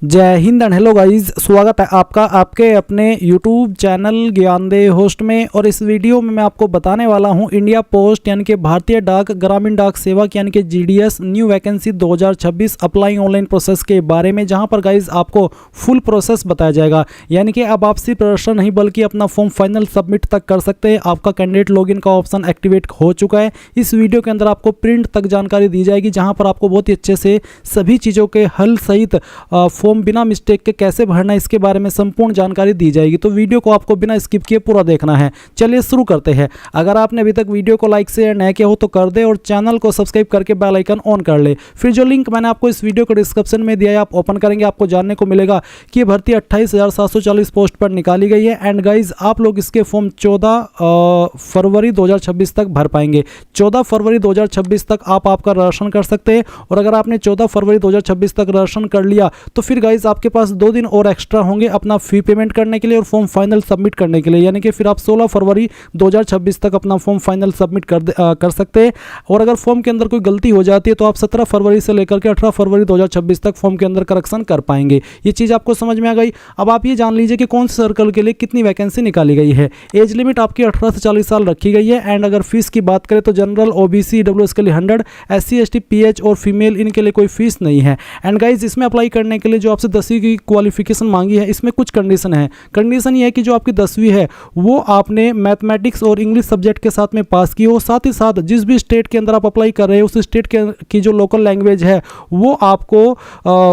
जय Hind and hello guys, स्वागत है आपका आपके अपने यूट्यूब चैनल ज्ञानदेव होस्ट में। और इस वीडियो में मैं आपको बताने वाला हूं इंडिया पोस्ट यानी कि भारतीय डाक ग्रामीण डाक सेवक यानी कि GDS new vacancy 2026 applying online process के बारे में, जहां पर गाइस आपको फुल प्रोसेस बताया जाएगा। यानी कि अब आप सिर्फ रजिस्टर नहीं बल्कि अपना फॉर्म फाइनल सबमिट तक कर सकते हैं। आपका कैंडिडेट लॉगिन का ऑप्शन एक्टिवेट हो चुका है। इस वीडियो के अंदर आपको प्रिंट तक जानकारी दी जाएगी, जहाँ पर आपको बहुत ही अच्छे से सभी चीज़ों के हल सहित फॉर्म बिना मिस्टेक के कैसे भरना है इसके बारे में संपूर्ण जानकारी दी जाएगी। तो वीडियो को आपको बिना स्किप किए पूरा देखना है। चलिए शुरू करते हैं। अगर आपने अभी तक वीडियो को लाइक शेयर नहीं किया हो तो कर दे और चैनल को सब्सक्राइब करके बेल आइकन ऑन कर ले। फिर जो लिंक मैंने आपको इस वीडियो के डिस्क्रिप्शन में दिया है आप ओपन करेंगे, आपको जानने को मिलेगा कि ये भर्ती 28,740 पोस्ट पर निकाली गई है। एंड गाइज आप लोग इसके फॉर्म 14 फरवरी 2026 तक भर पाएंगे। 14 फरवरी 2026 तक आप आपका रजिस्ट्रेशन कर सकते हैं। और अगर आपने 14 फरवरी 2026 तक रजिस्ट्रेशन कर लिया तो फिर गाइज आपके पास 2 दिन और एक्स्ट्रा होंगे अपना फी पेमेंट करने के लिए और फॉर्म फाइनल सबमिट करने के लिए। यानी कि फिर आप 16 फरवरी 2026 तक अपना फॉर्म फाइनल सबमिट कर सकते हैं। और अगर फॉर्म के अंदर कोई गलती हो जाती है तो आप 17 फरवरी से लेकर के 18 फरवरी 2026 तक फॉर्म के अंदर करेक्शन कर पाएंगे। ये चीज़ आपको समझ में आ गई। अब आप ये जान लीजिए कि कौन से सर्कल के लिए कितनी वैकेंसी निकाली गई है। एज लिमिट आपकी 18 से 40 साल रखी गई है। एंड अगर फीस की बात करें तो जनरल, ओबीसी, ईडब्ल्यूएस के लिए 100, SC ST PH और फीमेल इनके लिए कोई फीस नहीं है। एंड गाइज इसमें अप्लाई करने के लिए जो आपसे 10वीं की क्वालिफिकेशन मांगी है, इसमें कुछ कंडीशन है। कंडीशन ये है कि जो आपकी 10वीं है वो आपने मैथमेटिक्स और इंग्लिश सब्जेक्ट के साथ में पास की हो। साथ ही साथ जिस भी स्टेट के अंदर आप अप्लाई कर रहे हो उस स्टेट की जो लोकल लैंग्वेज है वो आपको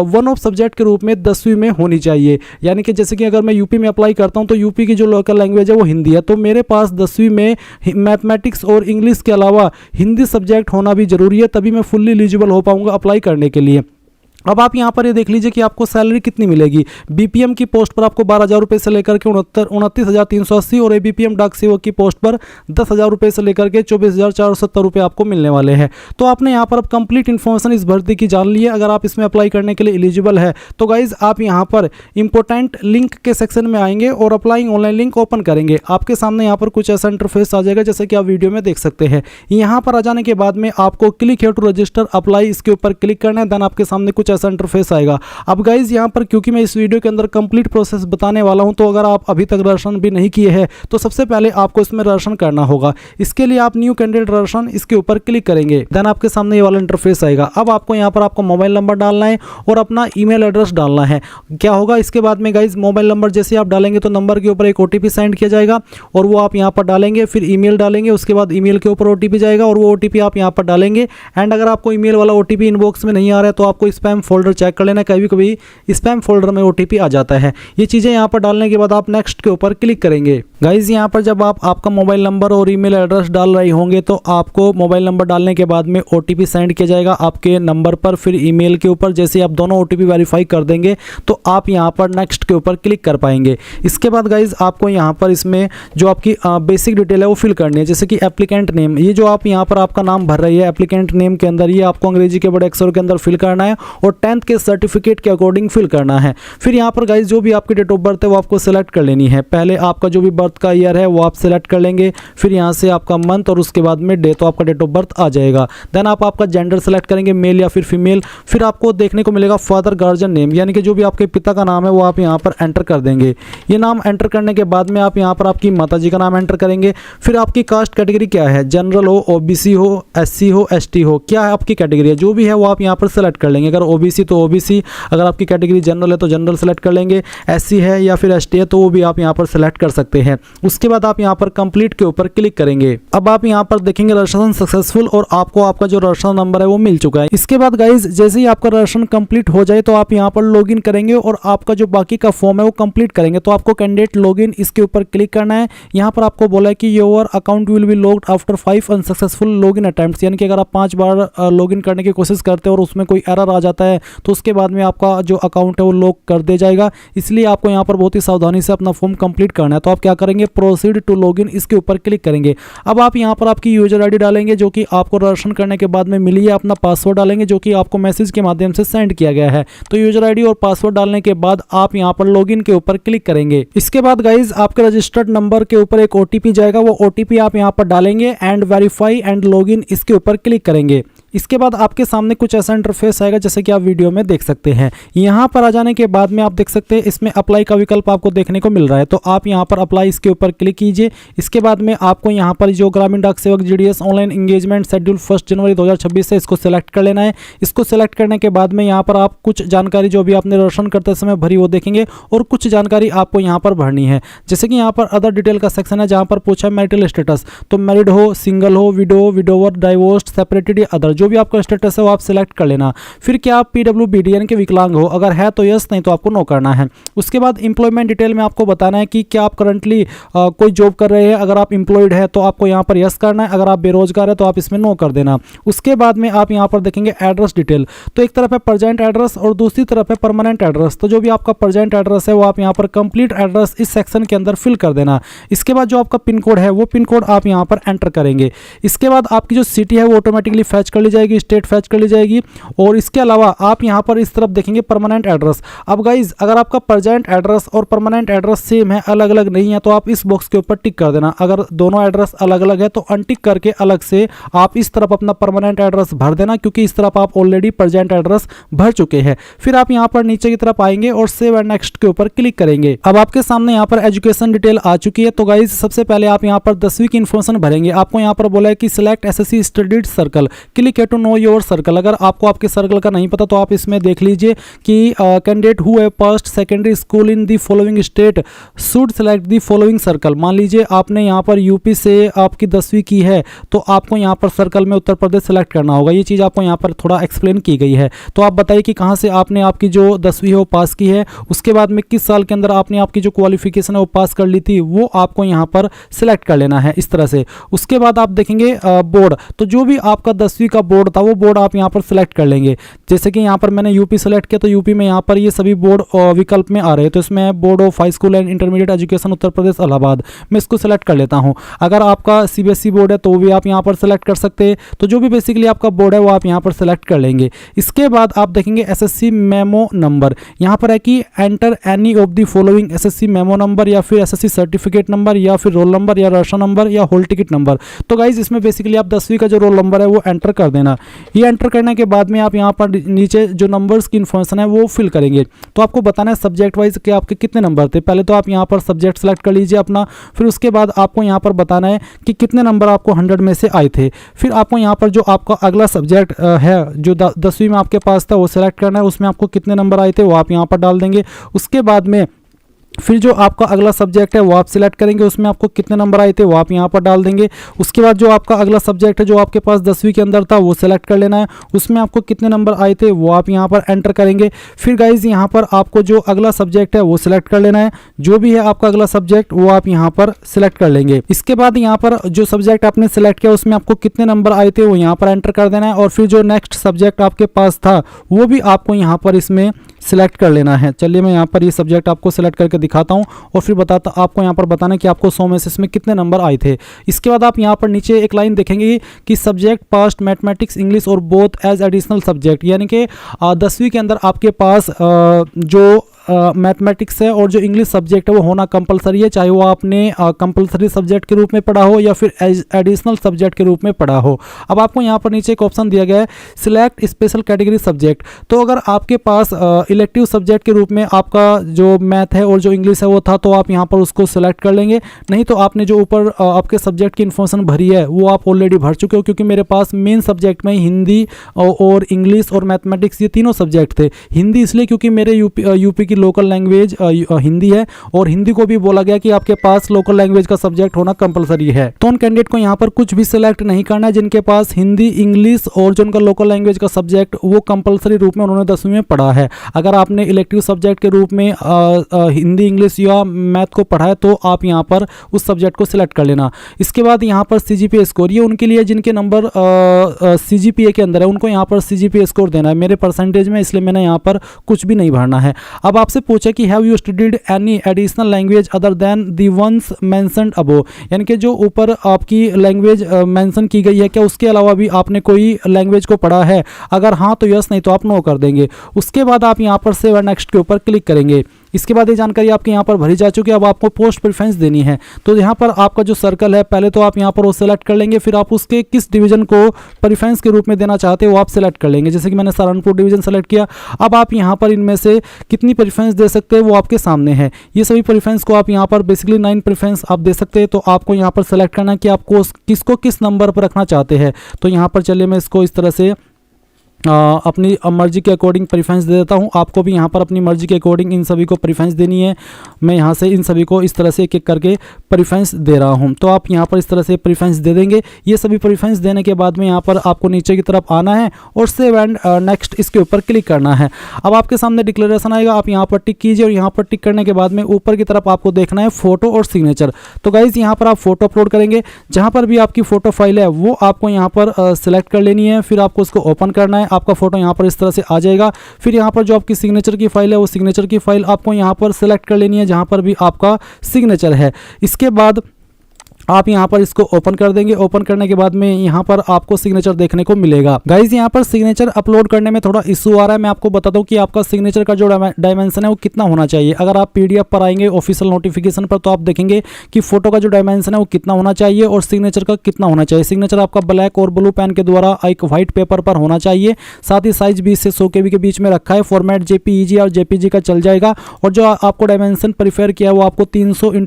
वन ऑफ सब्जेक्ट के रूप में 10वीं में होनी चाहिए। यानी कि जैसे कि अगर मैं यूपी में अप्लाई करता हूं तो यूपी की जो लोकल लैंग्वेज है वो हिंदी है, तो मेरे पास 10वीं में मैथमेटिक्स और इंग्लिश के अलावा हिंदी सब्जेक्ट होना भी जरूरी है, तभी मैं फुल्ली एलिजिबल हो पाऊंगा अप्लाई करने के लिए। अब आप यहाँ पर ये देख लीजिए कि आपको सैलरी कितनी मिलेगी। बीपीएम की पोस्ट पर आपको 12,000 रुपये से लेकर के 29,380 और एबीपीएम डाक सेवक की पोस्ट पर 10,000 रुपये से लेकर के 24,470 रुपये आपको मिलने वाले हैं। तो आपने यहाँ पर अब कंप्लीट इन्फॉर्मेशन इस भर्ती की जान ली है। अगर आप इसमें अप्लाई करने के लिए एलिजिबल है तो गाइज आप यहाँ पर इंपॉर्टेंट लिंक के सेक्शन में आएंगे और अप्लाइंग ऑनलाइन लिंक ओपन करेंगे। आपके सामने यहाँ पर कुछ ऐसा इंटरफेस आ जाएगा जैसे कि आप वीडियो में देख सकते हैं। यहाँ पर आ जाने के बाद में आपको click here to register apply इसके ऊपर क्लिक करना है। देन आपके सामने कुछ ऐसा इंटरफेस आएगा। अब गाइज यहां पर क्योंकि मैं इस वीडियो के अंदर कंप्लीट प्रोसेस बताने वाला हूं तो अगर आप अभी तक रजिस्ट्रेशन भी नहीं किए हैं तो सबसे पहले आपको इसमें रजिस्ट्रेशन करना होगा। इसके लिए आप न्यू कैंडिडेट रजिस्ट्रेशन इसके ऊपर क्लिक करेंगे। देन आपके सामने ये वाला इंटरफेस आएगा। अब आपको यहां पर आपका मोबाइल नंबर डालना है और अपना ईमेल एड्रेस डालना है। क्या होगा इसके बाद में गाइज, मोबाइल नंबर जैसे आप डालेंगे तो नंबर के ऊपर एक OTP सेंड किया जाएगा और वो आप यहां पर डालेंगे। फिर ईमेल डालेंगे, उसके बाद ईमेल के ऊपर OTP जाएगा और वो OTP आप यहां पर डालेंगे। एंड अगर आपको ईमेल वाला OTP इनबॉक्स में नहीं आ रहा है तो आपको स्पैम फोल्डर चेक कर लेना, कभी कभी स्पैम फोल्डर में OTP आ जाता है। ये चीजें यहाँ पर डालने के बाद आप नेक्स्ट के ऊपर क्लिक करेंगे। गाइज यहाँ पर जब आप आपका मोबाइल नंबर और ईमेल एड्रेस डाल रहे होंगे तो आपको मोबाइल नंबर डालने के बाद में OTP सेंड किया जाएगा आपके नंबर पर, फिर ईमेल के ऊपर। जैसे आप दोनों OTP वेरीफाई कर देंगे तो आप यहाँ पर नेक्स्ट के ऊपर क्लिक कर पाएंगे। इसके बाद गाइज आपको यहाँ पर इसमें जो आपकी बेसिक डिटेल है वो फिल करनी है, जैसे कि एप्लीकेंट नेम। ये जो आप यहाँ पर आपका नाम भर रही है एप्लीकेंट नेम के अंदर, ये आपको अंग्रेजी के बड़े अक्षरों के अंदर फिल करना है और 10th के सर्टिफिकेट के अकॉर्डिंग फिल करना है। फिर यहाँ पर गाइज जो भी आपकी डेट ऑफ बर्थ है वो आपको सिलेक्ट कर लेनी है। पहले आपका जो भी बर्थ का ईयर है वो आप सिलेक्ट कर लेंगे, फिर यहाँ से आपका मंथ और उसके बाद में डे, तो आपका डेट ऑफ बर्थ आ जाएगा। देन आप आपका जेंडर सेलेक्ट करेंगे, मेल या फिर फीमेल। फिर आपको देखने को मिलेगा फादर गार्जियन नेम, यानी कि जो भी आपके पिता का नाम है वो आप यहाँ पर एंटर कर देंगे। ये नाम एंटर करने के बाद में आप यहाँ पर आपकी माता जी का नाम एंटर करेंगे। फिर आपकी कास्ट कैटेगरी क्या है, जनरल हो, OBC हो, SC हो, ST हो, क्या है आपकी कैटेगरी है, जो भी है वो आप यहाँ पर सेलेक्ट कर लेंगे। अगर OBC तो OBC, अगर आपकी कैटेगरी जनरल है तो जनरल सेलेक्ट कर लेंगे, SC है या फिर ST है तो वो भी आप यहाँ पर सेलेक्ट कर सकते हैं। उसके बाद आप यहाँ पर कंप्लीट के ऊपर क्लिक करेंगे। अब आप यहाँ पर देखेंगे रजिस्ट्रेशन सक्सेसफुल और आपको आपका जो रजिस्ट्रेशन नंबर है वो मिल चुका है। इसके बाद गाइज जैसे ही आपका रजिस्ट्रेशन कंप्लीट हो जाए तो आप यहाँ पर लॉगिन करेंगे और आपका जो बाकी का फॉर्म है वो कंप्लीट करेंगे। तो आपको कैंडिडेट लॉगिन इसके ऊपर क्लिक करना है। यहाँ पर आपको बोला है कि your account will be logged after 5 unsuccessful login attempts, यानी कि अगर आप 5 बार लॉगिन करने की कोशिश करते हैं और उसमें कोई एरर आ जाता है तो उसके बाद में आपका जो अकाउंट है वो लॉक कर दिया जाएगा। इसलिए आपको यहाँ पर बहुत ही सावधानी से अपना फॉर्म कंप्लीट करना है। तो आप क्या करेंगे, प्रोसीड टू लॉगिन इसके ऊपर क्लिक करेंगे। अब आप यहाँ पर आपकी यूजर आईडी डालेंगे जो कि आपको रजिस्ट्रेशन करने के बाद में मिली है। अपना पासवर्ड डालेंगे जो कि आपको मैसेज के माध्यम से सेंड किया गया है। तो यूजर आईडी और पासवर्ड डालने के बाद आप यहाँ पर लॉगिन के ऊपर क्लिक करेंगे। इसके बाद गाइज आपके रजिस्टर्ड नंबर के ऊपर एक OTP जाएगा, वो OTP आप यहाँ पर डालेंगे एंड वेरीफाई एंड लॉगिन इसके ऊपर क्लिक करेंगे। इसके बाद आपके सामने कुछ ऐसा इंटरफेस आएगा जैसे कि आप वीडियो में देख सकते हैं। यहाँ पर आ जाने के बाद में आप देख सकते हैं इसमें अप्लाई का विकल्प आपको देखने को मिल रहा है, तो आप यहाँ पर अप्लाई इसके ऊपर क्लिक कीजिए। इसके बाद में आपको यहाँ पर जो ग्रामीण डाक सेवक जीडीएस ऑनलाइन एंगेजमेंट शेड्यूल 1 जनवरी 2026 है, इसको सिलेक्ट कर लेना है। इसको सिलेक्ट करने के बाद में यहाँ पर आप कुछ जानकारी जो भी आपने रजिस्ट्रेशन करते समय भरी वो देखेंगे और कुछ जानकारी आपको यहाँ पर भरनी है। जैसे कि यहाँ पर अदर डिटेल का सेक्शन है जहाँ पर पूछा है मैरिटल स्टेटस, तो मैरिड हो, सिंगल हो, विडो, विडोवर, डाइवोर्स्ड, सेपरेटेड या अदर, जो भी आपका स्टेटस है वो आप सिलेक्ट कर लेना। फिर क्या आप पीडब्ल्यूबीडी यानी कि विकलांग हो, अगर है तो यस, नहीं तो आपको नो करना है। उसके बाद एम्प्लॉयमेंट डिटेल में आपको बताना है कि क्या आप करंटली कोई जॉब कर रहे हैं। अगर आप एम्प्लॉयड है तो आपको यहाँ पर यस करना है, अगर आप बेरोजगार है तो आप इसमें नो कर देना। उसके बाद में आप यहाँ पर देखेंगे एड्रेस डिटेल, तो एक तरफ है प्रेजेंट एड्रेस और दूसरी तरफ है परमानेंट एड्रेस। तो जो भी आपका प्रेजेंट एड्रेस है वो आप यहाँ पर कंप्लीट एड्रेस इस सेक्शन के अंदर फिल कर देना। इसके बाद जो आपका पिन कोड है वो पिन कोड आप यहाँ पर एंटर करेंगे। इसके बाद आपकी जो सिटी है वो ऑटोमेटिकली फैच कर ली जाएगी, स्टेट फैच कर ली जाएगी। और इसके अलावा आप यहाँ पर इस तरफ देखेंगे परमानेंट एड्रेस। अब गाइज अगर आपका प्रेजेंट एड्रेस और परमानेंट एड्रेस सेम है, अलग अलग नहीं है, तो आप इस बॉक्स के ऊपर टिक कर देना। अगर दोनों एड्रेस अलग अलग है तो अनटिक करके अलग से आप इस तरफ अपना परमानेंट एड्रेस भर देना, क्योंकि इस तरफ आप ऑलरेडी प्रेजेंट एड्रेस भर चुके हैं। फिर आप यहाँ पर नीचे की तरफ आएंगे और सेव एंड नेक्स्ट के ऊपर क्लिक करेंगे। अब आपके सामने यहाँ पर एजुकेशन डिटेल आ चुकी है। तो गाइज सबसे पहले आप यहाँ पर 10वीं की इन्फॉर्मेशन भरेंगे। आपको यहाँ पर बोला है कि select SSC studied circle, click है टू नो योर सर्कल। अगर आपको आपके सर्कल का नहीं पता तो आप इसमें देख लीजिए कि candidate who have passed secondary school in the following state should select the following circle. मान लीजिए आपने यहाँ पर यूपी से आपकी 10वीं की है तो आपको यहाँ पर सर्कल में उत्तर प्रदेश सेलेक्ट करना होगा। ये चीज़ आपको यहाँ पर थोड़ा एक्सप्लेन की गई है। तो आप बताइए कि कहाँ से आपने आपकी जो 10वीं है वो पास की है, उसके बाद में किस साल के अंदर आपने आपकी जो क्वालिफिकेशन है वो पास कर ली थी, वो आपको यहाँ पर सिलेक्ट कर लेना है इस तरह से। उसके बाद आप देखेंगे बोर्ड, तो जो भी आपका 10वीं का बोर्ड था वो बोर्ड आप यहाँ पर सिलेक्ट कर लेंगे। जैसे कि यहाँ पर मैंने यूपी सेलेक्ट किया तो यूपी में यहाँ पर ये सभी बोर्ड विकल्प में आ रहे हैं। तो इसमें board of high school and intermediate education Uttar Pradesh Allahabad, मैं इसको सिलेक्ट कर लेता हूँ। अगर आपका सीबीएसई बोर्ड है तो भी आप यहाँ पर सिलेक्ट कर सकते हैं। तो जो भी बेसिकली आपका बोर्ड है वो आप यहाँ पर सिलेक्ट कर लेंगे। इसके बाद आप देखेंगे एसएससी मेमो नंबर, यहाँ पर है कि enter any of the following SSC memo number या फिर एसएससी सर्टिफिकेट नंबर या फिर रोल नंबर या राशन नंबर या होल टिकट नंबर। तो गाइज इसमें बेसिकली आप 10वीं का जो रोल नंबर है वो एंटर कर देना। ये एंटर करने के बाद में आप यहाँ पर नीचे जो नंबर्स की इन्फॉर्मेशन है वो फिल करेंगे। तो आपको बताना है सब्जेक्ट वाइज कि आपके कितने नंबर थे। पहले तो आप यहाँ पर सब्जेक्ट सेलेक्ट कर लीजिए अपना, फिर उसके बाद आपको यहाँ पर बताना है कि कितने नंबर आपको 100 में से आए थे। फिर आपको यहाँ पर जो आपका अगला सब्जेक्ट है जो 10वीं में आपके पास था वो सिलेक्ट करना है, उसमें आपको कितने नंबर आए थे वो आप यहाँ पर डाल देंगे। उसके बाद में फिर जो आपका अगला सब्जेक्ट है वो आप सिलेक्ट करेंगे, उसमें आपको कितने नंबर आए थे वो आप यहाँ पर डाल देंगे। उसके बाद जो आपका अगला सब्जेक्ट है जो आपके पास 10वीं के अंदर था वो सिलेक्ट कर लेना है, उसमें आपको कितने नंबर आए थे वो आप यहाँ पर एंटर करेंगे। फिर गाइज यहाँ पर आपको जो अगला सब्जेक्ट है वो सिलेक्ट कर लेना है, जो भी है आपका अगला सब्जेक्ट वो आप यहाँ पर सिलेक्ट कर लेंगे। इसके बाद यहाँ पर जो सब्जेक्ट आपने सिलेक्ट किया उसमें आपको कितने नंबर आए थे वो यहाँ पर एंटर कर देना है। और फिर जो नेक्स्ट सब्जेक्ट आपके पास था वो भी आपको यहाँ पर इसमें सिलेक्ट कर लेना है। चलिए मैं यहाँ पर ये सब्जेक्ट आपको सिलेक्ट करके दिखाता हूँ और फिर आपको यहाँ पर बताना है कि आपको 100 में से इसमें कितने नंबर आए थे। इसके बाद आप यहाँ पर नीचे एक लाइन देखेंगे कि सब्जेक्ट पास्ट मैथमेटिक्स इंग्लिश और बोथ एज एडिशनल सब्जेक्ट, यानी कि 10वीं के अंदर आपके पास जो मैथमेटिक्स है और जो इंग्लिश सब्जेक्ट है वो होना कंपलसरी है, चाहे वो आपने कंपलसरी सब्जेक्ट के रूप में पढ़ा हो या फिर एडिशनल सब्जेक्ट के रूप में पढ़ा हो। अब आपको यहाँ पर नीचे एक ऑप्शन दिया गया है सिलेक्ट स्पेशल कैटेगरी सब्जेक्ट। तो अगर आपके पास इलेक्टिव सब्जेक्ट के रूप में आपका जो मैथ है और जो इंग्लिश है वो था तो आप यहाँ पर उसको सिलेक्ट कर लेंगे। नहीं तो आपने जो ऊपर आपके सब्जेक्ट की इन्फॉर्मेशन भरी है वो आप ऑलरेडी भर चुके हो, क्योंकि मेरे पास मेन सब्जेक्ट में हिंदी और इंग्लिश और मैथमेटिक्स ये तीनों सब्जेक्ट थे। हिंदी इसलिए क्योंकि मेरे यूपी की लोकल लैंग्वेज हिंदी है और हिंदी को भी बोला गया कि आपके पास लोकल लैंग्वेज का सब्जेक्ट होना कंपलसरी है। तो उन कैंडिडेट को यहाँ पर कुछ भी सिलेक्ट नहीं करना है जिनके पास हिंदी इंग्लिश और जो उनका लोकल लैंग्वेज का सब्जेक्ट वो कंपलसरी रूप में उन्होंने 10वीं में पढ़ा है। अगर आपने इलेक्टिव सब्जेक्ट के रूप में हिंदी इंग्लिश या मैथ को पढ़ा है तो आप यहाँ पर उस सब्जेक्ट को सिलेक्ट कर लेना। इसके बाद यहाँ पर CGPA स्कोर, ये उनके लिए जिनके नंबर CGPA के अंदर है उनको यहाँ पर CGPA स्कोर देना है। मेरे परसेंटेज में इसलिए मैंने यहाँ पर कुछ भी नहीं भरना है। अब आपसे पूछा कि have you studied any additional language other than the ones mentioned above, यानी कि जो ऊपर आपकी लैंग्वेज मेंशन की गई है क्या उसके अलावा भी आपने कोई लैंग्वेज को पढ़ा है। अगर हाँ तो यस, नहीं तो आप नो कर देंगे। उसके बाद आप यहाँ पर सेव एंड नेक्स्ट के ऊपर क्लिक करेंगे। इसके बाद ये जानकारी आपके यहाँ पर भरी जा चुकी है। अब आपको पोस्ट प्रेफरेंस देनी है, तो यहाँ पर आपका जो सर्कल है पहले तो आप यहाँ पर वो सेलेक्ट कर लेंगे, फिर आप उसके किस डिवीजन को प्रेफरेंस के रूप में देना चाहते हो वो आप सेलेक्ट कर लेंगे। जैसे कि मैंने सहारनपुर डिवीजन सेलेक्ट किया। अब आप यहाँ पर इनमें से कितनी प्रेफरेंस दे सकते हैं वो आपके सामने है। ये सभी प्रेफरेंस को आप यहाँ पर बेसिकली 9 प्रेफरेंस आप दे सकते हैं। तो आपको यहाँ पर सेलेक्ट करना है कि आपको किसको किस नंबर पर रखना चाहते हैं। तो यहाँ पर चलिए मैं इसको इस तरह से अपनी मर्जी के अकॉर्डिंग प्रेफरेंस दे देता हूं। आपको भी यहां पर अपनी मर्जी के अकॉर्डिंग इन सभी को प्रेफरेंस देनी है। मैं यहां से इन सभी को इस तरह से एक एक करके प्रेफरेंस दे रहा हूं। तो आप यहां पर इस तरह से प्रेफरेंस दे देंगे। ये सभी प्रेफरेंस देने के बाद में यहां पर आपको नीचे की तरफ आना है और सेव एंड नेक्स्ट इसके ऊपर क्लिक करना है। अब आपके सामने डिक्लेरेशन आएगा, आप यहाँ पर टिक कीजिए और यहाँ पर टिक करने के बाद में ऊपर की तरफ आपको देखना है फोटो और सिग्नेचर। तो गाइज यहाँ पर आप फोटो अपलोड करेंगे, जहाँ पर भी आपकी फोटो फाइल है वो आपको यहाँ पर सिलेक्ट कर लेनी है। फिर आपको उसको ओपन करना है। आपका फोटो यहाँ पर इस तरह से आ जाएगा। फिर यहाँ पर जो आपकी सिग्नेचर की फाइल है वो सिग्नेचर की फाइल आपको यहाँ पर सिलेक्ट कर लेनी है, जहाँ पर भी आपका सिग्नेचर है। इसके बाद आप यहाँ पर इसको ओपन कर देंगे। ओपन करने के बाद में यहाँ पर आपको सिग्नेचर देखने को मिलेगा। गाइज यहाँ पर सिग्नेचर अपलोड करने में थोड़ा इशू आ रहा है। मैं आपको बता दूं कि आपका सिग्नेचर का जो डायमेंशन है वो कितना होना चाहिए। अगर आप पीडीएफ पर आएंगे ऑफिशियल नोटिफिकेशन पर तो आप देखेंगे कि फोटो का जो डायमेंशन है वो कितना होना चाहिए और सिग्नेचर का कितना होना चाहिए। सिग्नेचर आपका ब्लैक और ब्लू पेन के द्वारा एक व्हाइट पेपर पर होना चाहिए। साथ ही साइज 20 से 100 KB के बीच में रखा है। फॉर्मेट JPEG और JPG का चल जाएगा। और जो आपको डायमेंशन प्रीफर किया है वो आपको 300 ×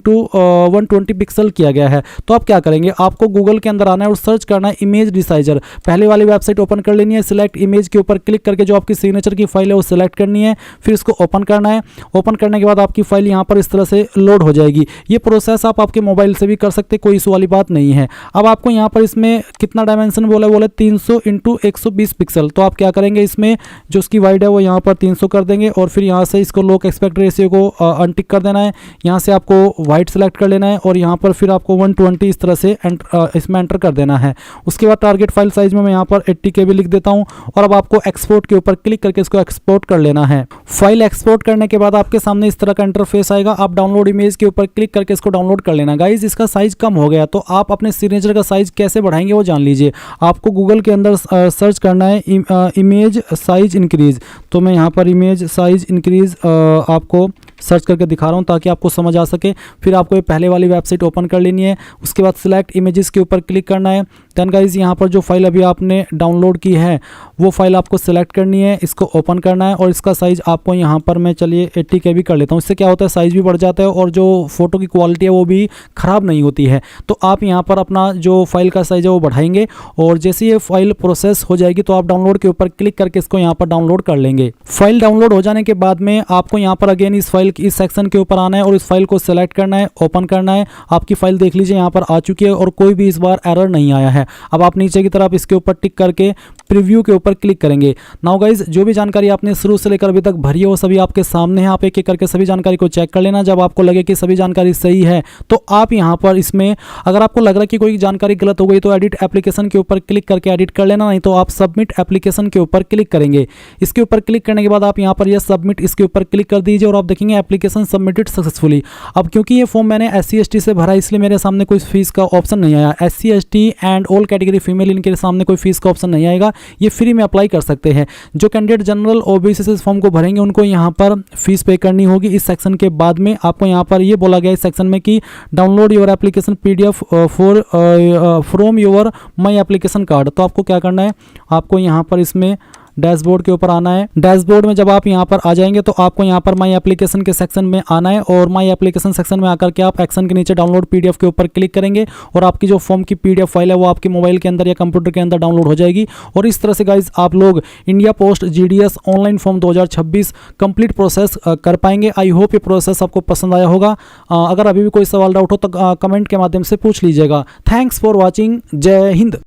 120 पिक्सल किया गया है। तो आप क्या करेंगे, आपको गूगल के अंदर आना है और सर्च करना है इमेज रिसाइजर। पहले वाली वेबसाइट ओपन कर लेनी है। सिलेक्ट इमेज के ऊपर क्लिक करके जो आपकी सिग्नेचर की फाइल है वो सिलेक्ट करनी है। फिर इसको ओपन करना है। ओपन करने के बाद आपकी फाइल यहाँ पर इस तरह से लोड हो जाएगी। ये प्रोसेस आप आपके मोबाइल से भी कर सकते, कोई इशू वाली बात नहीं है। अब आपको यहाँ पर इसमें कितना डायमेंशन बोले 300 × 120 पिक्सल। तो आप क्या करेंगे, इसमें जो उसकी वाइड है वो यहाँ पर 300 कर देंगे और फिर यहाँ से इसको लोक एस्पेक्ट रेशियो को अनटिक कर देना है। यहाँ से आपको वाइट सेलेक्ट कर लेना है और यहाँ पर फिर आपको 120 इस तरह से इसमें एंटर कर देना है। उसके बाद टारगेट फाइल साइज में मैं यहाँ पर 80 KB लिख देता हूँ और अब आपको एक्सपोर्ट के ऊपर क्लिक करके इसको एक्सपोर्ट कर लेना है। फाइल एक्सपोर्ट करने के बाद आपके सामने इस तरह का इंटरफेस आएगा। आप डाउनलोड इमेज के ऊपर क्लिक करके इसको डाउनलोड कर लेना। गाइज इसका साइज कम हो गया तो आप अपने सिग्नेचर का साइज कैसे बढ़ाएंगे वो जान लीजिए। आपको गूगल के अंदर सर्च करना है इमेज साइज इंक्रीज। तो मैं यहाँ पर इमेज साइज इंक्रीज आपको सर्च करके दिखा रहा हूँ ताकि आपको समझ आ सके। फिर आपको ये पहले वाली वेबसाइट ओपन कर लेनी है। उसके बाद सिलेक्ट इमेजेस के ऊपर क्लिक करना है। देन गाइज यहाँ पर जो फाइल अभी आपने डाउनलोड की है वो फाइल आपको सिलेक्ट करनी है, इसको ओपन करना है और इसका साइज़ आपको यहाँ पर मैं चलिए 80 KB कर लेता हूँ। इससे क्या होता है, साइज़ भी बढ़ जाता है और जो फोटो की क्वालिटी है वो भी ख़राब नहीं होती है। तो आप यहाँ पर अपना जो फाइल का साइज़ है वो बढ़ाएंगे और जैसे ये फाइल प्रोसेस हो जाएगी तो आप डाउनलोड के ऊपर क्लिक करके इसको यहाँ पर डाउनलोड कर लेंगे। फाइल डाउनलोड हो जाने के बाद में आपको यहाँ पर अगेन इस फाइल इस सेक्शन के ऊपर आना है और इस फाइल को सिलेक्ट करना है, ओपन करना है। आपकी फाइल देख लीजिए यहाँ पर आ चुकी है और कोई भी इस बार एरर नहीं आया है। अब आप नीचे की तरफ इसके ऊपर टिक करके प्रीव्यू के ऊपर क्लिक करेंगे। नाउ गाइज जो भी जानकारी आपने शुरू से लेकर अभी तक भरी है वो सभी आपके सामने है। आप एक एक करके सभी जानकारी को चेक कर लेना। जब आपको लगे कि सभी जानकारी सही है तो आप यहाँ पर इसमें अगर आपको लग रहा है कि कोई जानकारी गलत हो गई तो एडिट एप्लीकेशन के ऊपर क्लिक करके एडिट कर लेना, नहीं तो आप सबमिट एप्लीकेशन के ऊपर क्लिक करेंगे। इसके ऊपर क्लिक करने के बाद आप यहाँ पर यह सबमिट इसके ऊपर क्लिक कर दीजिए और आप देखेंगे एप्लीकेशन सबमिटेड सक्सेसफुली। अब क्योंकि ये फॉर्म मैंने SC ST से भरा इसलिए मेरे सामने कोई फीस का ऑप्शन नहीं आया। SC ST and all category female इनके सामने कोई फीस का ऑप्शन नहीं आएगा। ये फ्री में अप्लाई कर सकते हैं। जो कैंडिडेट जनरल OBC से इस फॉर्म को भरेंगे उनको यहाँ पर फीस पे करनी होगी। इस सेक्शन के बाद में आपको यहाँ पर ये बोला गया इस सेक्शन में कि download your application PDF from your my application card. तो आपको क्या करना है, आपको यहाँ पर इसमें डैशबोर्ड के ऊपर आना है। डैशबोर्ड में जब आप यहाँ पर आ जाएंगे तो आपको यहाँ पर माई एप्लीकेशन के सेक्शन में आना है और माई एप्लीकेशन सेक्शन में आकर के आप एक्शन के नीचे डाउनलोड PDF के ऊपर क्लिक करेंगे और आपकी जो फॉर्म की PDF फाइल है वो आपके मोबाइल के अंदर या कंप्यूटर के अंदर डाउनलोड हो जाएगी। और इस तरह से गाइज आप लोग India post GDS online form 2026 complete process कर पाएंगे। आई होप ये प्रोसेस आपको पसंद आया होगा। अगर अभी भी कोई सवाल डाउट हो तो कमेंट के माध्यम से पूछ लीजिएगा। Thanks for watching. जय हिंद।